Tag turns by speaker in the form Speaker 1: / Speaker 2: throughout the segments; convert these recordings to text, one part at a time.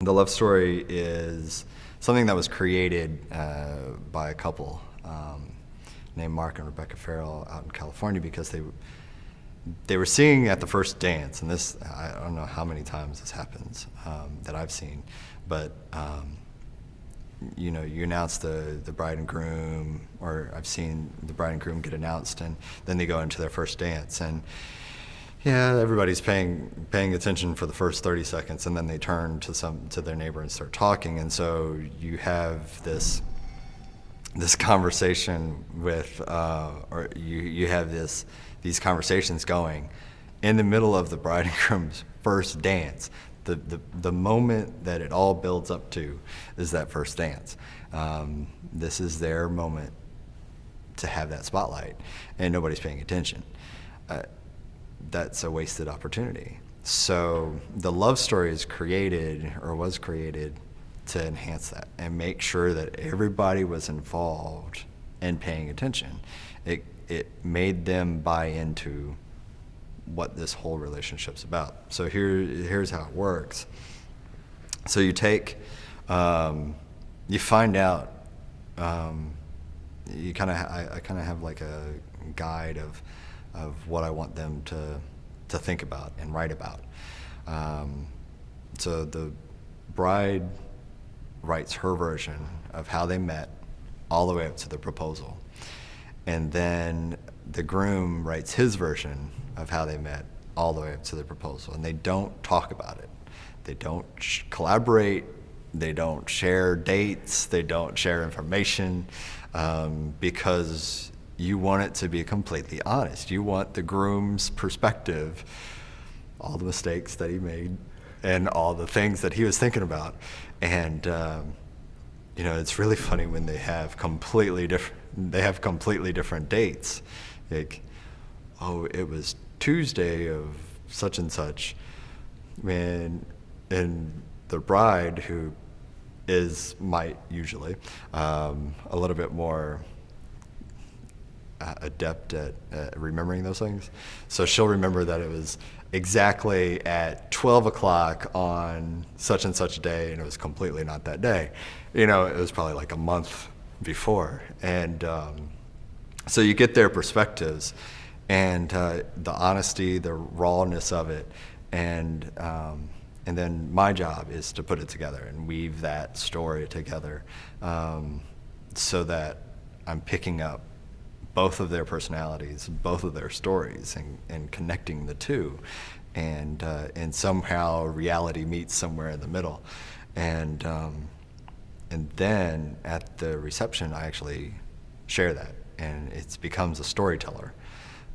Speaker 1: The love story is something that was created by a couple named Mark and Rebecca Farrell out in California, because they were seeing at the first dance, and this, I don't know how many times this happens that I've seen, but you know, you announce the bride and groom, or I've seen the bride and groom get announced, and then they go into their first dance, and yeah, everybody's paying attention for the first 30 seconds, and then they turn to their neighbor and start talking, and so you have this conversation with, or you have these conversations going in the middle of the bride and groom's first dance. The moment that it all builds up to is that first dance. This is their moment to have that spotlight, and nobody's paying attention. That's a wasted opportunity. So the love story is created, or was created, to enhance that and make sure that everybody was involved and paying attention. It made them buy into what this whole relationship's about. So here's how it works. So you take, you find out, I kind of have like a guide of what I want them to think about and write about. So the bride writes her version of how they met all the way up to the proposal. And then the groom writes his version of how they met all the way up to the proposal. And they don't talk about it. They don't collaborate. They don't share dates. They don't share information, because you want it to be completely honest. You want the groom's perspective, all the mistakes that he made and all the things that he was thinking about. And you know, it's really funny when they have completely different dates. Like, oh, it was Tuesday of such and such, and the bride, who might usually a little bit more adept at remembering those things. So she'll remember that it was exactly at 12 o'clock on such and such day, and it was completely not that day. You know, it was probably like a month before. And so you get their perspectives, and the honesty, the rawness of it, and then my job is to put it together and weave that story together, so that I'm picking up both of their personalities, both of their stories, and connecting the two, and somehow reality meets somewhere in the middle, and then at the reception I actually share that, and it becomes a storyteller.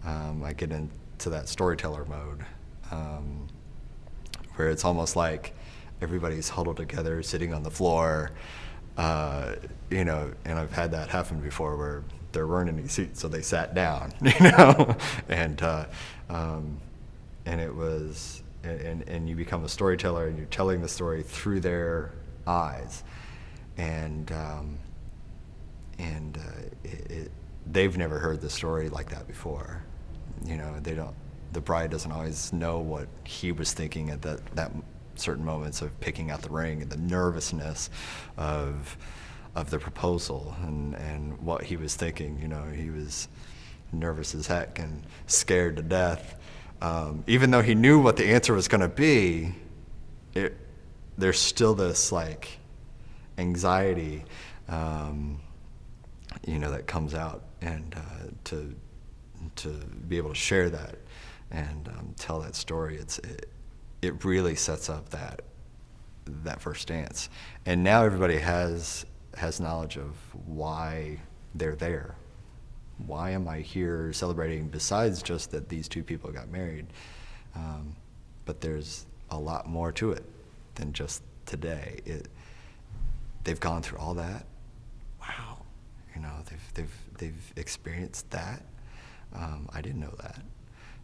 Speaker 1: I get into that storyteller mode, where it's almost like everybody's huddled together, sitting on the floor, you know, and I've had that happen before where there weren't any seats, so they sat down, you know, and it was, and you become a storyteller, and you're telling the story through their eyes, and they've never heard the story like that before, you know. The bride doesn't always know what he was thinking at that certain moments of picking out the ring, and the nervousness of the proposal, and what he was thinking. You know, he was nervous as heck and scared to death. Even though he knew what the answer was going to be, there's still this like anxiety, you know, that comes out, and to be able to share that and tell that story, it really sets up that first dance. And now everybody has knowledge of why they're there. Why am I here celebrating, besides just that these two people got married? But there's a lot more to it than just today. They've gone through all that. Wow, you know, they've experienced that. I didn't know that.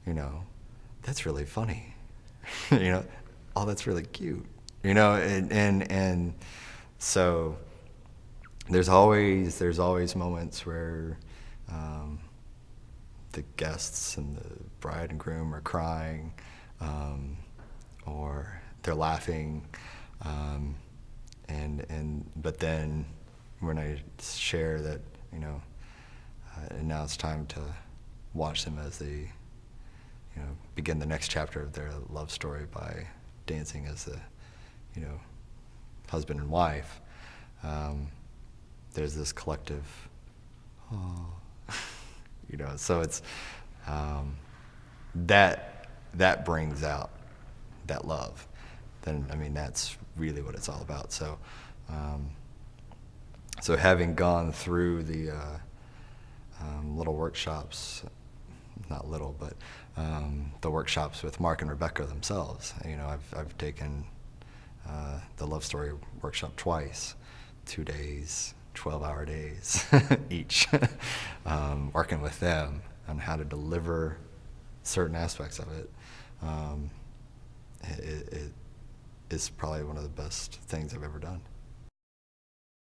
Speaker 1: You know, that's really funny. You know, oh, that's really cute. You know, and so there's always moments where the guests and the bride and groom are crying, or they're laughing, But then when I share that, and now it's time to watch them as they, begin the next chapter of their love story by dancing as the, husband and wife. There's this collective, oh, so it's that brings out that love. Then that's really what it's all about. So, so having gone through the little workshops, not little, but the workshops with Mark and Rebecca themselves. I've taken the love story workshop twice, 2 days, 12-hour days each, working with them on how to deliver certain aspects of it. It is probably one of the best things I've ever done.